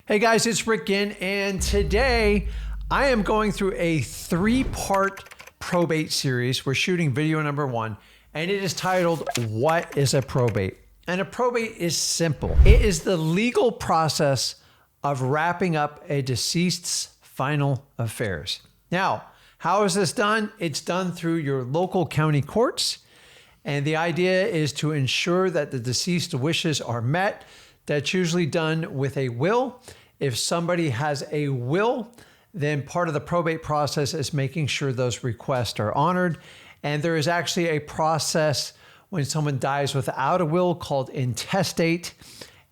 Hey guys, it's Rick Ginn, and today I am going through a 3-part probate series. We're shooting video number 1, and it is titled, What is a Probate? And a probate is simple. It is the legal process of wrapping up a deceased's final affairs. Now, how is this done? It's done through your local county courts, and the idea is to ensure that the deceased wishes are met. That's usually done with a will. If somebody has a will, then part of the probate process is making sure those requests are honored. And there is actually a process when someone dies without a will called intestate.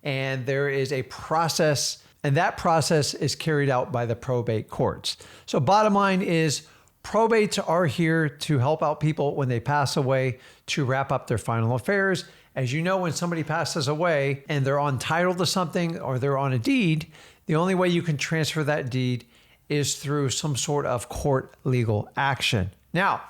And there is a process, and that process is carried out by the probate courts. So bottom line is, probates are here to help out people when they pass away to wrap up their final affairs. As you know, when somebody passes away and they're on title to something or they're on a deed, the only way you can transfer that deed is through some sort of court legal action. Now,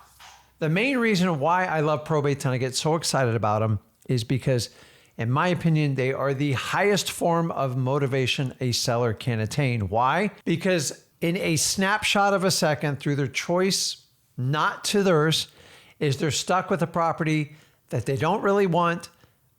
the main reason why I love probates and I get so excited about them is because, in my opinion, they are the highest form of motivation a seller can attain. Why? Because in a snapshot of a second, through their choice not to theirs, is they're stuck with a property that they don't really want,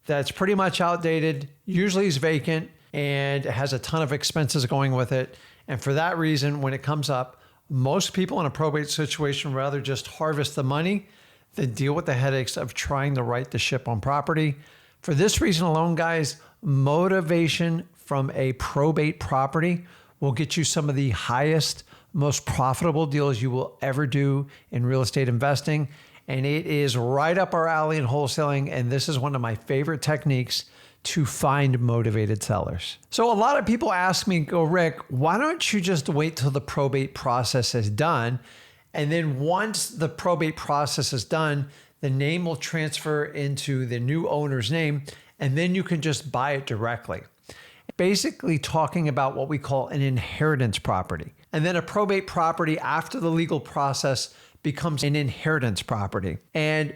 that's pretty much outdated, usually is vacant, and it has a ton of expenses going with it. And for that reason, when it comes up, most people in a probate situation rather just harvest the money than deal with the headaches of trying to right the ship on property. For this reason alone, guys, motivation from a probate property will get you some of the highest, most profitable deals you will ever do in real estate investing. And it is right up our alley in wholesaling. And this is one of my favorite techniques to find motivated sellers. So a lot of people ask me, go, Rick, why don't you just wait till the probate process is done? And then once the probate process is done, the name will transfer into the new owner's name, and then you can just buy it directly. Basically talking about what we call an inheritance property. And then a probate property after the legal process becomes an inheritance property. And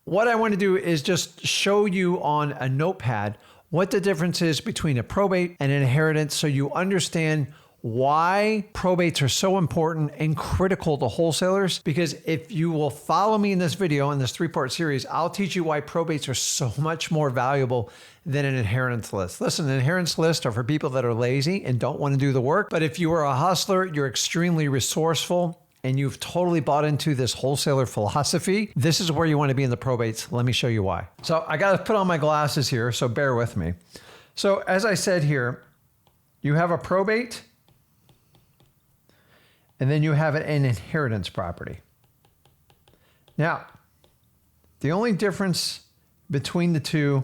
what I want to do is just show you on a notepad what the difference is between a probate and an inheritance, so you understand why probates are so important and critical to wholesalers. Because if you will follow me in this video, in this 3-part series, I'll teach you why probates are so much more valuable than an inheritance list. Listen, an inheritance list are for people that are lazy and don't want to do the work. But if you are a hustler, you're extremely resourceful, and you've totally bought into this wholesaler philosophy, this is where you want to be in the probates. Let me show you why. So I got to put on my glasses here, so bear with me. So as I said here, you have a probate, and then you have an inheritance property. Now, the only difference between the two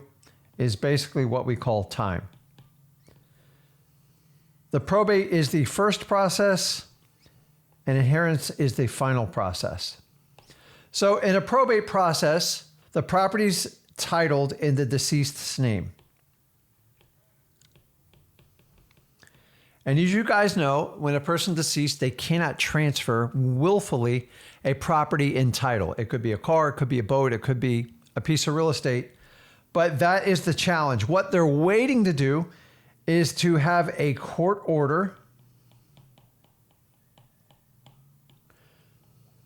is basically what we call time. The probate is the first process, and inheritance is the final process. So in a probate process, the property's titled in the deceased's name. And as you guys know, when a person deceased, they cannot transfer willfully a property in title. It could be a car, it could be a boat, it could be a piece of real estate. But that is the challenge. What they're waiting to do is to have a court order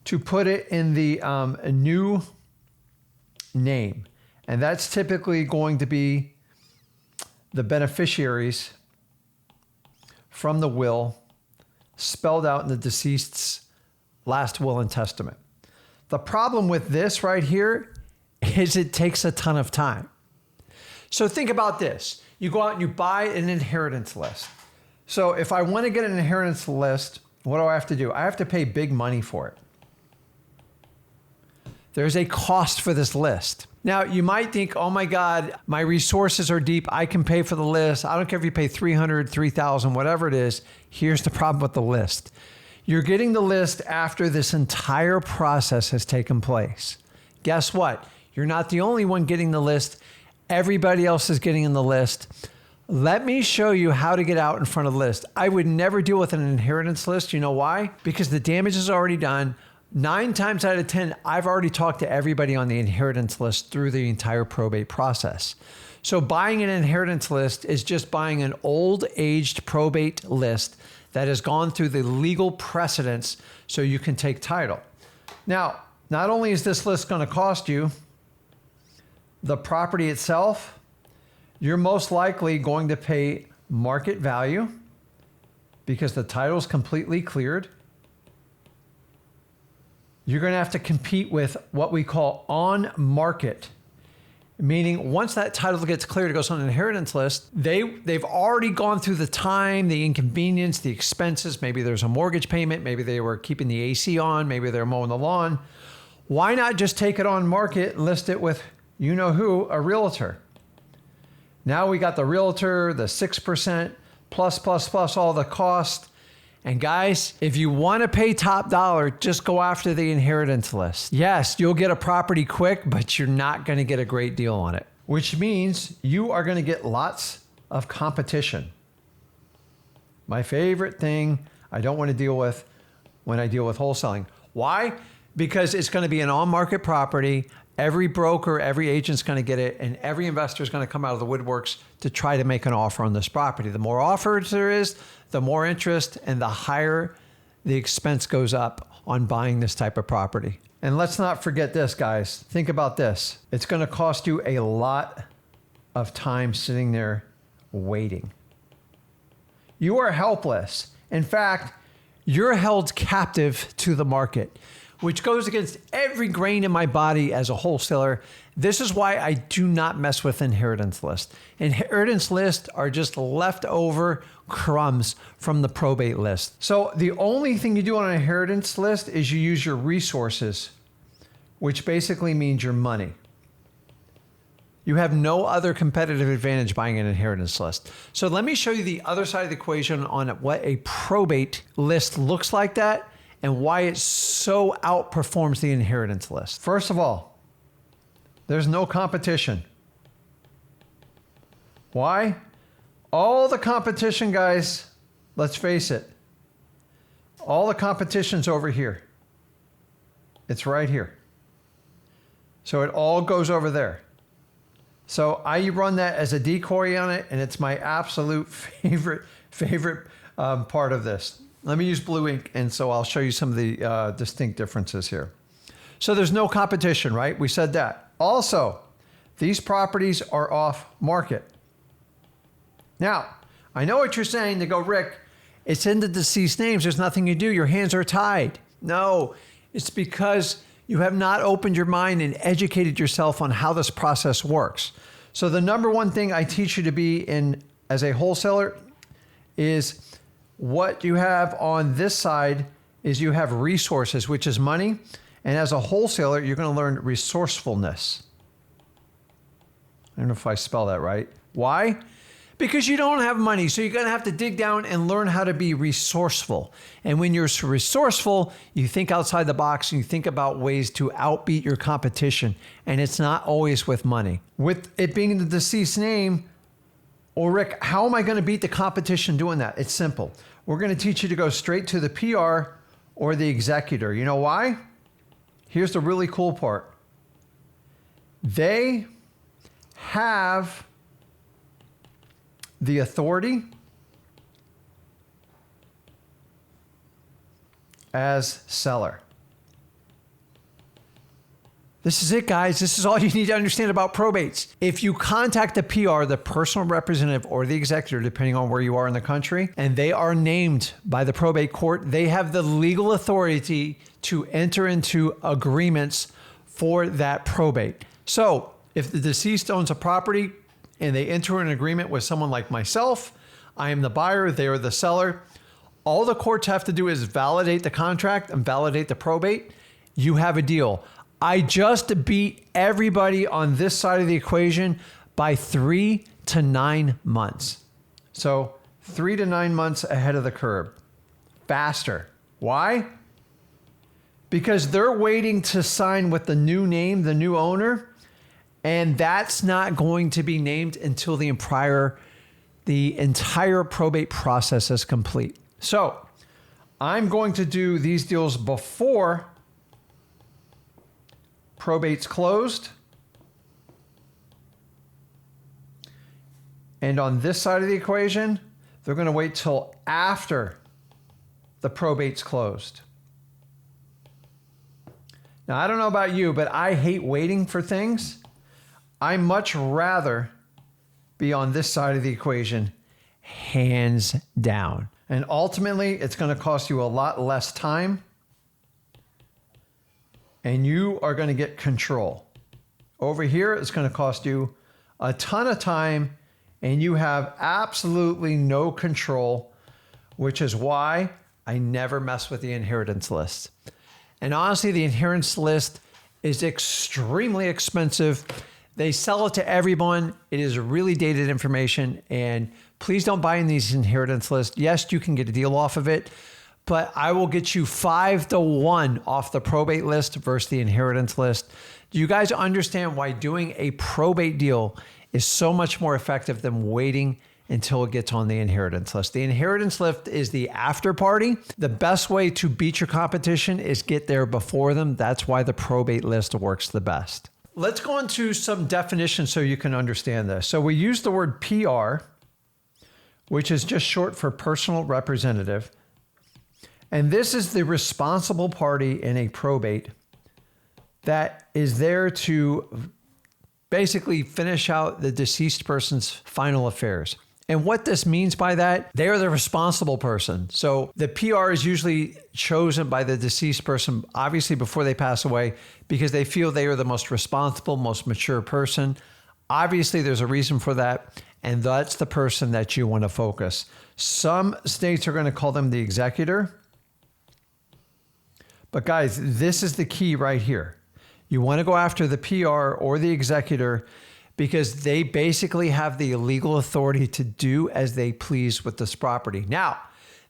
to put it in the new name. And that's typically going to be the beneficiaries from the will spelled out in the deceased's last will and testament. The problem with this right here is it takes a ton of time. So think about this. You go out and you buy an inheritance list. So if I want to get an inheritance list, what do I have to do? I have to pay big money for it. There's a cost for this list. Now, you might think, oh my God, my resources are deep. I can pay for the list. I don't care if you pay $300, $3,000, whatever it is. Here's the problem with the list. You're getting the list after this entire process has taken place. Guess what? You're not the only one getting the list. Everybody else is getting in the list. Let me show you how to get out in front of the list. I would never deal with an inheritance list. You know why? Because the damage is already done. 9 times out of 10, I've already talked to everybody on the inheritance list through the entire probate process. So buying an inheritance list is just buying an old aged probate list that has gone through the legal precedents so you can take title. Now, not only is this list going to cost you the property itself, you're most likely going to pay market value because the title is completely cleared. You're going to have to compete with what we call on market, meaning once that title gets cleared, it goes on an inheritance list. They've already gone through the time, the inconvenience, the expenses. Maybe there's a mortgage payment. Maybe they were keeping the AC on. Maybe they're mowing the lawn. Why not just take it on market and list it with you know who, a realtor? Now we got the realtor, the 6% plus all the cost. And guys, if you want to pay top dollar, just go after the inheritance list. Yes, you'll get a property quick, but you're not going to get a great deal on it, which means you are going to get lots of competition. My favorite thing I don't want to deal with when I deal with wholesaling. Why? Because it's going to be an on-market property. Every broker, every agent's going to get it, and every investor is going to come out of the woodworks to try to make an offer on this property. The more offers there is, the more interest, and the higher the expense goes up on buying this type of property. And let's not forget this, guys. Think about this. It's going to cost you a lot of time sitting there waiting. You are helpless. In fact, you're held captive to the market, which goes against every grain in my body as a wholesaler. This is why I do not mess with inheritance lists. Inheritance lists are just leftover crumbs from the probate list. So the only thing you do on an inheritance list is you use your resources, which basically means your money. You have no other competitive advantage buying an inheritance list. So let me show you the other side of the equation on what a probate list looks like that and why it so outperforms the inheritance list. First of all, there's no competition. Why? All the competition, guys, let's face it, all the competition's over here. It's right here. So it all goes over there. So I run that as a decoy on it, and it's my absolute favorite part of this. Let me use blue ink, and so I'll show you some of the distinct differences here. So there's no competition, right? We said that. Also, these properties are off market. Now, I know what you're saying. They go, Rick, it's in the deceased names. There's nothing you do. Your hands are tied. No, it's because you have not opened your mind and educated yourself on how this process works. So the number one thing I teach you to be in as a wholesaler is what you have on this side is you have resources, which is money. And as a wholesaler, you're going to learn resourcefulness. I don't know if I spell that right. Why? Because you don't have money. So you're going to have to dig down and learn how to be resourceful. And when you're resourceful, you think outside the box and you think about ways to outbeat your competition. And it's not always with money. With it being the deceased name, well, Rick, how am I going to beat the competition doing that? It's simple. We're going to teach you to go straight to the PR or the executor. You know why? Here's the really cool part. They have the authority as seller. This is it, guys. This is all you need to understand about probates. If you contact the PR, the personal representative, or the executor, depending on where you are in the country, and they are named by the probate court, they have the legal authority to enter into agreements for that probate. So if the deceased owns a property and they enter an agreement with someone like myself, I am the buyer, they are the seller. All the courts have to do is validate the contract and validate the probate. You have a deal. I just beat everybody on this side of the equation by 3 to 9 months. So 3 to 9 months ahead of the curve. Faster. Why? Because they're waiting to sign with the new name, the new owner, and that's not going to be named until the entire probate process is complete. So I'm going to do these deals before probate's closed. And on this side of the equation, they're going to wait till after the probate's closed. Now, I don't know about you, but I hate waiting for things. I much rather be on this side of the equation, hands down. And ultimately, it's going to cost you a lot less time, and you are going to get control. Over here, it's going to cost you a ton of time, and you have absolutely no control, which is why I never mess with the inheritance list. And honestly, the inheritance list is extremely expensive. They sell it to everyone. It is really dated information, and please don't buy in these inheritance lists. Yes, you can get a deal off of it, but I will get you 5-to-1 off the probate list versus the inheritance list. Do you guys understand why doing a probate deal is so much more effective than waiting until it gets on the inheritance list? The inheritance list is the after party. The best way to beat your competition is get there before them. That's why the probate list works the best. Let's go into some definitions so you can understand this. So we use the word PR, which is just short for personal representative. And this is the responsible party in a probate that is there to basically finish out the deceased person's final affairs. And what this means by that, they are the responsible person. So the PR is usually chosen by the deceased person, obviously before they pass away, because they feel they are the most responsible, most mature person. Obviously, there's a reason for that, and that's the person that you want to focus. Some states are going to call them the executor. But guys, this is the key right here. You want to go after the PR or the executor because they basically have the legal authority to do as they please with this property. Now,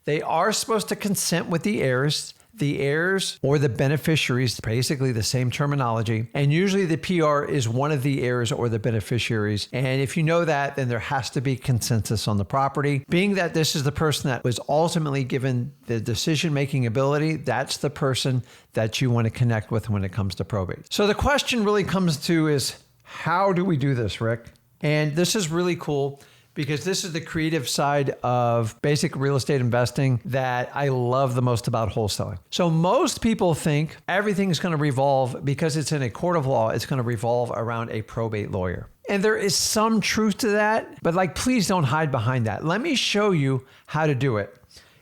they are supposed to consent with the heirs. The heirs or the beneficiaries, basically the same terminology. And usually the PR is one of the heirs or the beneficiaries. And if you know that, then there has to be consensus on the property. Being that this is the person that was ultimately given the decision-making ability, that's the person that you want to connect with when it comes to probate. So the question really comes to is, how do we do this, Rick? And this is really cool, because this is the creative side of basic real estate investing that I love the most about wholesaling. So most people think everything is going to revolve, because it's in a court of law, it's going to revolve around a probate lawyer. And there is some truth to that, but please don't hide behind that. Let me show you how to do it.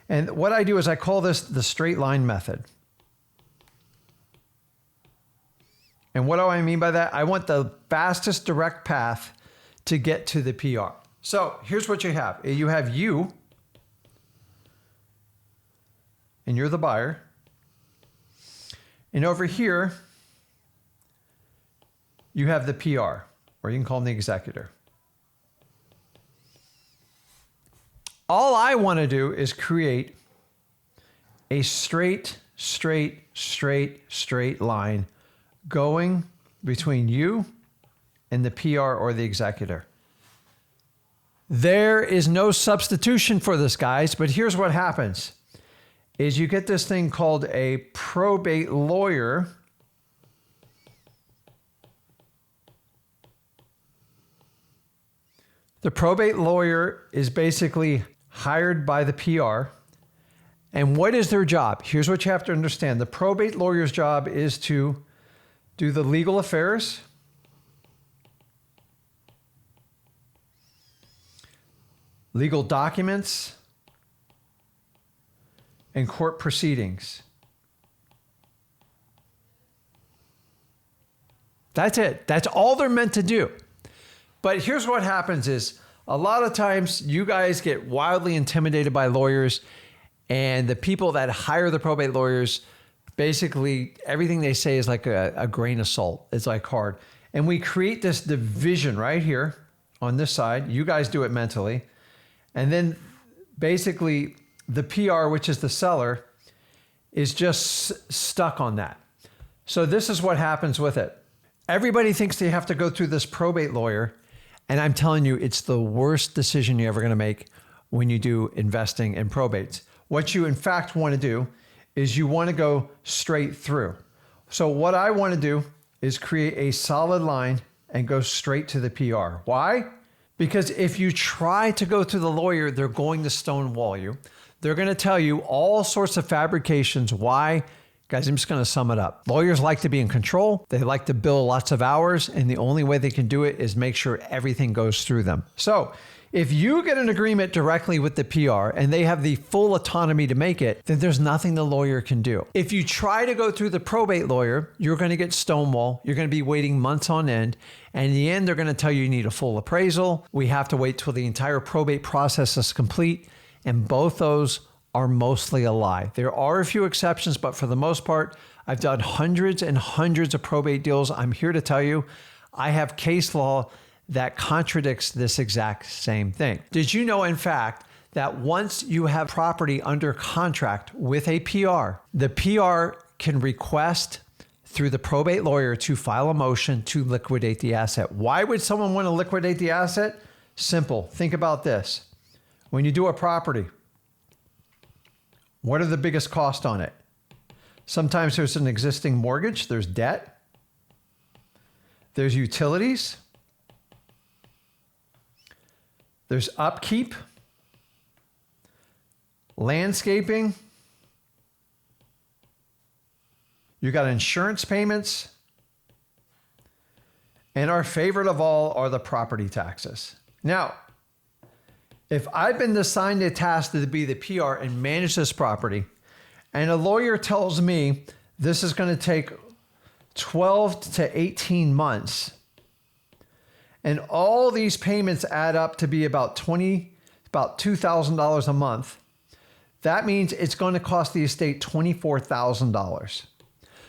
And what I do is I call this the straight line method. And what do I mean by that? I want the fastest direct path to get to the PR. So here's what you have. You have you, and you're the buyer. And over here, you have the PR, or you can call him the executor. All I want to do is create a straight line going between you and the PR or the executor. There is no substitution for this, guys, but here's what happens is you get this thing called a probate lawyer. The probate lawyer is basically hired by the PR. And what is their job? Here's what you have to understand. The probate lawyer's job is to do the legal affairs, legal documents, and court proceedings. That's it. That's all they're meant to do. But here's what happens is a lot of times you guys get wildly intimidated by lawyers, and the people that hire the probate lawyers, basically everything they say is like a grain of salt. It's like hard. And we create this division right here on this side. You guys do it mentally. And then basically the PR, which is the seller, is just stuck on that. So this is what happens with it. Everybody thinks they have to go through this probate lawyer. And I'm telling you, it's the worst decision you're ever going to make when you do investing in probates. What you in fact want to do is you want to go straight through. So what I want to do is create a solid line and go straight to the PR. Why? Because if you try to go through the lawyer, they're going to stonewall you. They're going to tell you all sorts of fabrications. Why? Guys, I'm just going to sum it up. Lawyers like to be in control. They like to bill lots of hours, and the only way they can do it is make sure everything goes through them. So if you get an agreement directly with the PR and they have the full autonomy to make it, then there's nothing the lawyer can do. If you try to go through the probate lawyer, you're going to get stonewalled. You're going to be waiting months on end. And in the end, they're going to tell you need a full appraisal. We have to wait till the entire probate process is complete. And both those are mostly a lie. There are a few exceptions, but for the most part, I've done hundreds and hundreds of probate deals. I'm here to tell you, I have case law that contradicts this exact same thing. Did you know, in fact, that once you have property under contract with a PR, the PR can request through the probate lawyer to file a motion to liquidate the asset? Why would someone want to liquidate the asset? Simple. Think about this. When you do a property, what are the biggest costs on it? Sometimes there's an existing mortgage, there's debt, there's utilities, there's upkeep, landscaping, you got insurance payments, and our favorite of all are the property taxes. Now, if I've been assigned a task to be the PR and manage this property, and a lawyer tells me this is going to take 12 to 18 months, and all these payments add up to be about $2,000 a month, that means it's going to cost the estate $24,000.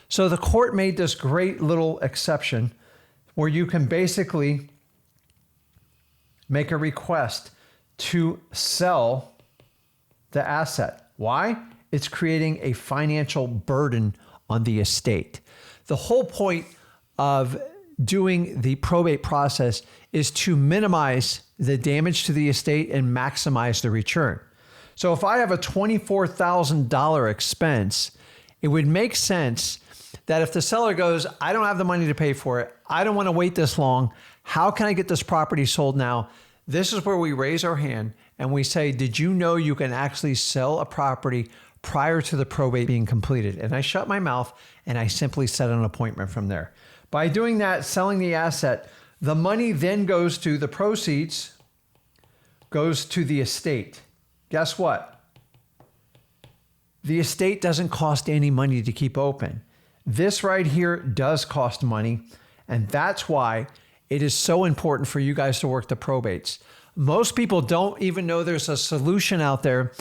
So the court made this great little exception where you can basically make a request to sell the asset. Why? It's creating a financial burden on the estate. The whole point of doing the probate process is to minimize the damage to the estate and maximize the return. So if I have a $24,000 expense, it would make sense that if the seller goes, I don't have the money to pay for it, I don't want to wait this long, how can I get this property sold now? This is where we raise our hand and we say, did you know you can actually sell a property prior to the probate being completed? And I shut my mouth and I simply set an appointment from there. By doing that, selling the asset, the money then goes to the proceeds, goes to the estate. Guess what? The estate doesn't cost any money to keep open. This right here does cost money, and that's why it is so important for you guys to work the probates. Most people don't even know there's a solution out there.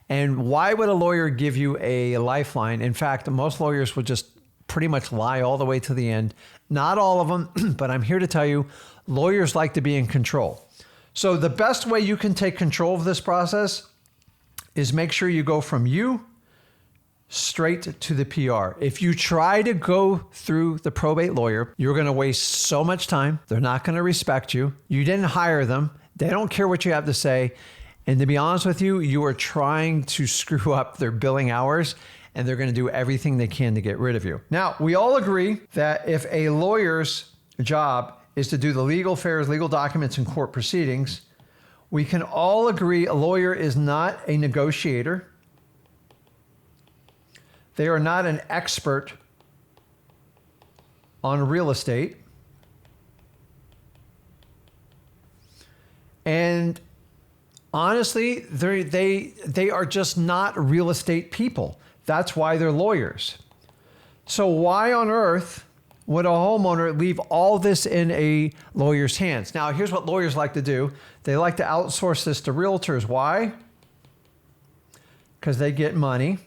And why would a lawyer give you a lifeline? In fact, most lawyers would just pretty much lie all the way to the end. Not all of them, but I'm here to tell you, lawyers like to be in control. So the best way you can take control of this process is make sure you go from you straight to the PR. If you try to go through the probate lawyer, you're going to waste so much time. They're not going to respect you. You didn't hire them. They don't care what you have to say. And to be honest with you, you are trying to screw up their billing hours, and they're going to do everything they can to get rid of you. Now, we all agree that if a lawyer's job is to do the legal affairs, legal documents, and court proceedings, we can all agree a lawyer is not a negotiator. They are not an expert on real estate. And honestly, they are just not real estate people. That's why they're lawyers. So why on earth would a homeowner leave all this in a lawyer's hands? Now, here's what lawyers like to do. They like to outsource this to realtors. Why? Because they get money.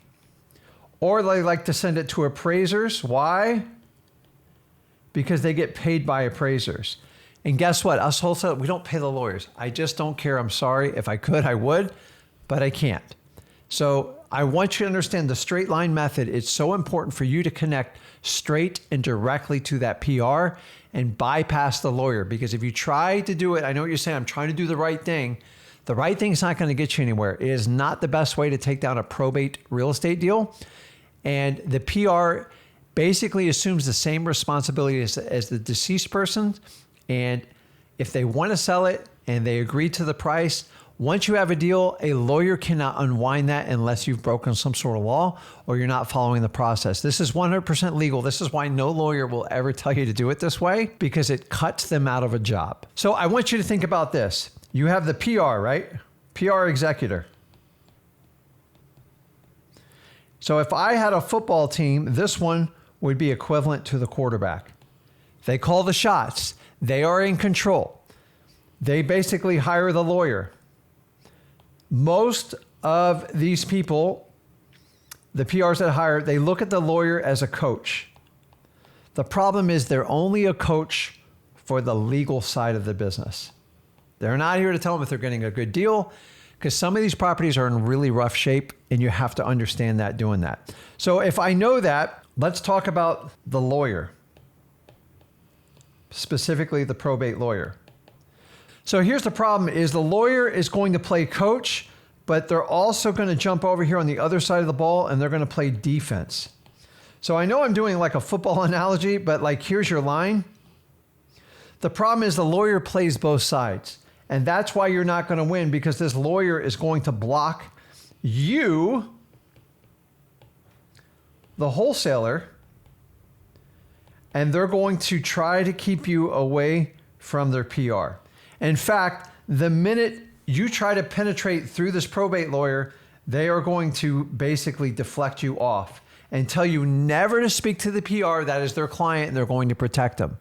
Or they like to send it to appraisers. Why? Because they get paid by appraisers. And guess what? Us wholesale, we don't pay the lawyers. I just don't care. I'm sorry. If I could, I would, but I can't. So I want you to understand the straight line method. It's so important for you to connect straight and directly to that PR and bypass the lawyer. Because if you try to do it, I know what you're saying, I'm trying to do the right thing. The right thing is not going to get you anywhere. It is not the best way to take down a probate real estate deal. And the PR basically assumes the same responsibility as the deceased person. And if they want to sell it and they agree to the price. Once you have a deal, a lawyer cannot unwind that unless you've broken some sort of law or you're not following the process. This is 100% legal. This is why no lawyer will ever tell you to do it this way, because it cuts them out of a job. So I want you to think about this. You have the PR, right? PR executor. So if I had a football team, this one would be equivalent to the quarterback. They call the shots. They are in control. They basically hire the lawyer. Most of these people, the PRs that hire, they look at the lawyer as a coach. The problem is they're only a coach for the legal side of the business. They're not here to tell them if they're getting a good deal, because some of these properties are in really rough shape and you have to understand that doing that. So if I know that, let's talk about the lawyer, specifically the probate lawyer. So here's the problem is the lawyer is going to play coach, but they're also going to jump over here on the other side of the ball and they're going to play defense. So I know I'm doing like a football analogy, but like here's your line. The problem is the lawyer plays both sides. And that's why you're not going to win, because this lawyer is going to block you, the wholesaler, and they're going to try to keep you away from their PR. In fact, the minute you try to penetrate through this probate lawyer, they are going to basically deflect you off and tell you never to speak to the PR. That is their client, and they're going to protect them.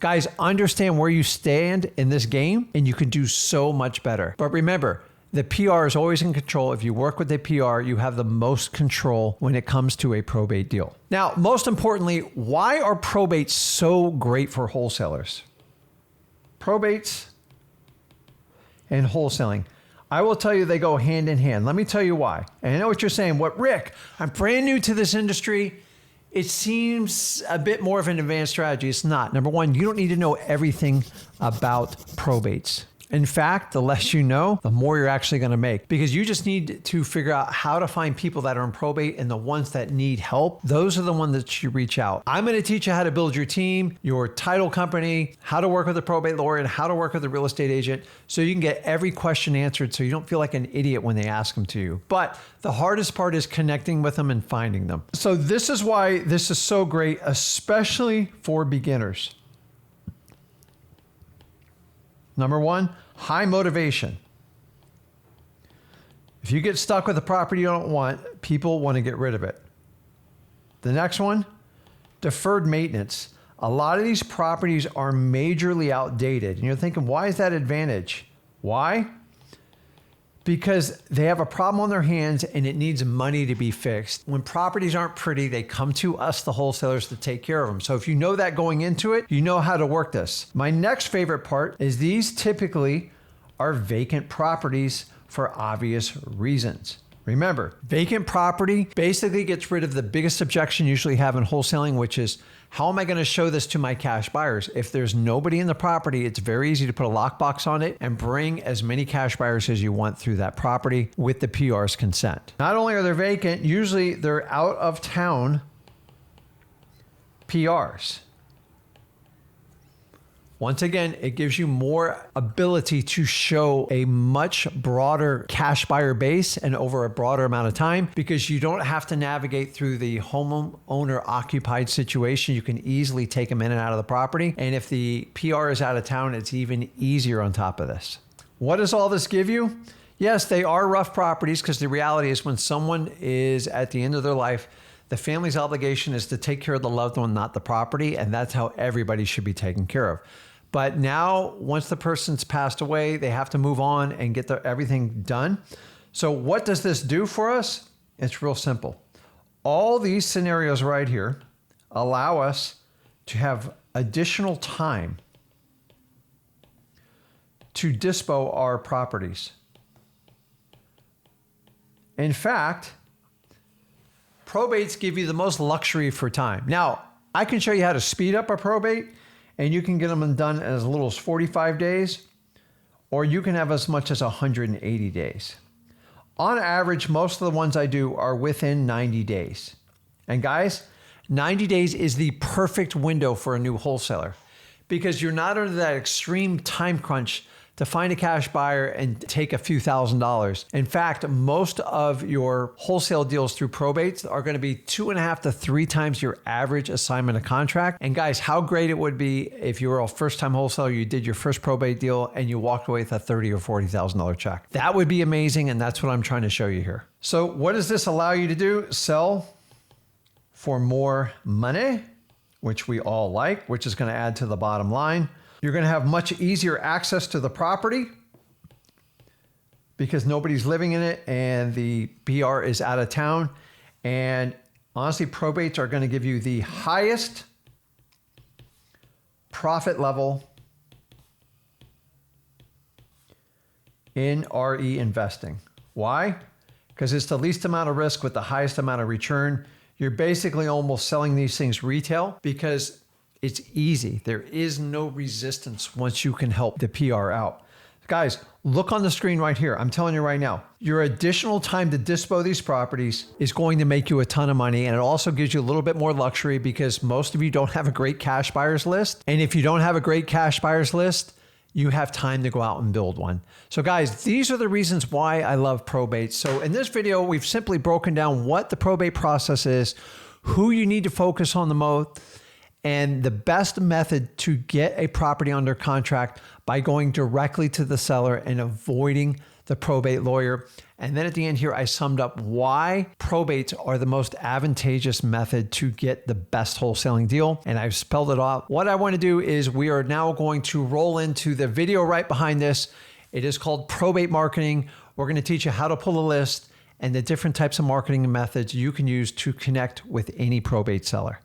Guys, understand where you stand in this game, and you can do so much better. But remember, the PR is always in control. If you work with the PR, you have the most control when it comes to a probate deal. Now, most importantly, why are probates so great for wholesalers? Probates and wholesaling. I will tell you they go hand in hand. Let me tell you why. And I know what you're saying. What, Rick? I'm brand new to this industry. It seems a bit more of an advanced strategy. It's not. Number one, you don't need to know everything about probates. In fact, the less you know, the more you're actually going to make, because you just need to figure out how to find people that are in probate, and the ones that need help, those are the ones that you reach out. I'm going to teach you how to build your team, your title company, how to work with a probate lawyer, and how to work with a real estate agent so you can get every question answered so you don't feel like an idiot when they ask them to you. But the hardest part is connecting with them and finding them. So this is why this is so great, especially for beginners. Number one, high motivation. If you get stuck with a property you don't want, people want to get rid of it. The next one, deferred maintenance. A lot of these properties are majorly outdated. And you're thinking, why is that advantage? Why? Because they have a problem on their hands and it needs money to be fixed. When properties aren't pretty, they come to us, the wholesalers, to take care of them. So if you know that going into it, you know how to work this. My next favorite part is these typically are vacant properties for obvious reasons. Remember, vacant property basically gets rid of the biggest objection you usually have in wholesaling, which is, how am I going to show this to my cash buyers? If there's nobody in the property, it's very easy to put a lockbox on it and bring as many cash buyers as you want through that property with the PR's consent. Not only are they vacant, usually they're out of town PRs. Once again, it gives you more ability to show a much broader cash buyer base and over a broader amount of time, because you don't have to navigate through the homeowner occupied situation. You can easily take them in and out of the property. And if the PR is out of town, it's even easier on top of this. What does all this give you? Yes, they are rough properties, because the reality is when someone is at the end of their life, the family's obligation is to take care of the loved one, not the property. And that's how everybody should be taken care of. But now, once the person's passed away, they have to move on and get everything done. So what does this do for us? It's real simple. All these scenarios right here allow us to have additional time to dispo our properties. In fact, probates give you the most luxury for time. Now, I can show you how to speed up a probate, and you can get them done in as little as 45 days, or you can have as much as 180 days. On average, most of the ones I do are within 90 days. And guys, 90 days is the perfect window for a new wholesaler, because you're not under that extreme time crunch to find a cash buyer and take a few $1,000s. In fact, most of your wholesale deals through probates are going to be 2.5 to 3 times your average assignment of contract. And guys, how great it would be if you were a first-time wholesaler, you did your first probate deal and you walked away with a $30,000 or $40,000 check. That would be amazing, and that's what I'm trying to show you here. So what does this allow you to do? Sell for more money, which we all like, which is going to add to the bottom line. You're going to have much easier access to the property because nobody's living in it and the BR is out of town. And honestly, probates are going to give you the highest profit level in RE investing. Why? Because it's the least amount of risk with the highest amount of return. You're basically almost selling these things retail because it's easy. There is no resistance once you can help the PR out. Guys, look on the screen right here. I'm telling you right now, your additional time to dispo these properties is going to make you a ton of money. And it also gives you a little bit more luxury because most of you don't have a great cash buyers list. And if you don't have a great cash buyers list, you have time to go out and build one. So guys, these are the reasons why I love probate. So in this video, we've simply broken down what the probate process is, who you need to focus on the most, and the best method to get a property under contract by going directly to the seller and avoiding the probate lawyer. And then at the end here, I summed up why probates are the most advantageous method to get the best wholesaling deal. And I've spelled it out. What I want to do is we are now going to roll into the video right behind this. It is called Probate Marketing. We're going to teach you how to pull a list and the different types of marketing methods you can use to connect with any probate seller.